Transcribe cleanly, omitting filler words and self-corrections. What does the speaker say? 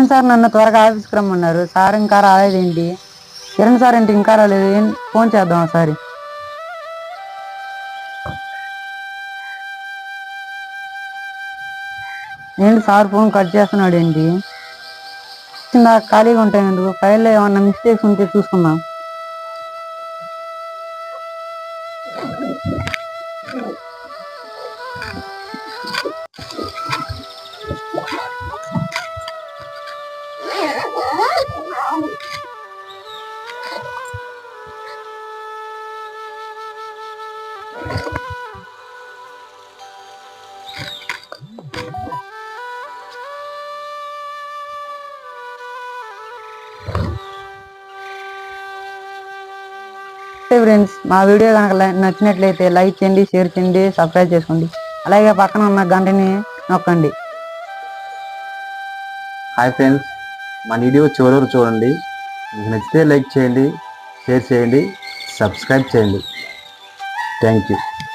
Sir నన్ను త్వరగా ఆఫీస్కి రమ్మన్నారు. సార్ ఇంకా రాలేదేంటి? కిరణ్ సార్ ఏంటి ఇంకా రాలేదు? ఫోన్ చేద్దాం ఒకసారి. ఏంటి సార్ ఫోన్ కట్ చేస్తున్నాడు ఏంటి? ఖాళీగా ఉంటాయి ఎందుకు? ఫైల్లో ఏమన్నా మిస్టేక్స్ ఉంటే చూసుకుందాం. ఫ్రెండ్స్, మా వీడియో కనుక నచ్చినట్లయితే లైక్ చేయండి, షేర్ చేయండి, సబ్స్క్రైబ్ చేసుకోండి. అలాగే పక్కన ఉన్న గంటని నొక్కండి. హాయ్ ఫ్రెండ్స్, మా వీడియో చివరి వరకు చూడండి. మీకు నచ్చితే లైక్ చేయండి, షేర్ చేయండి, సబ్స్క్రైబ్ చేయండి. Thank you.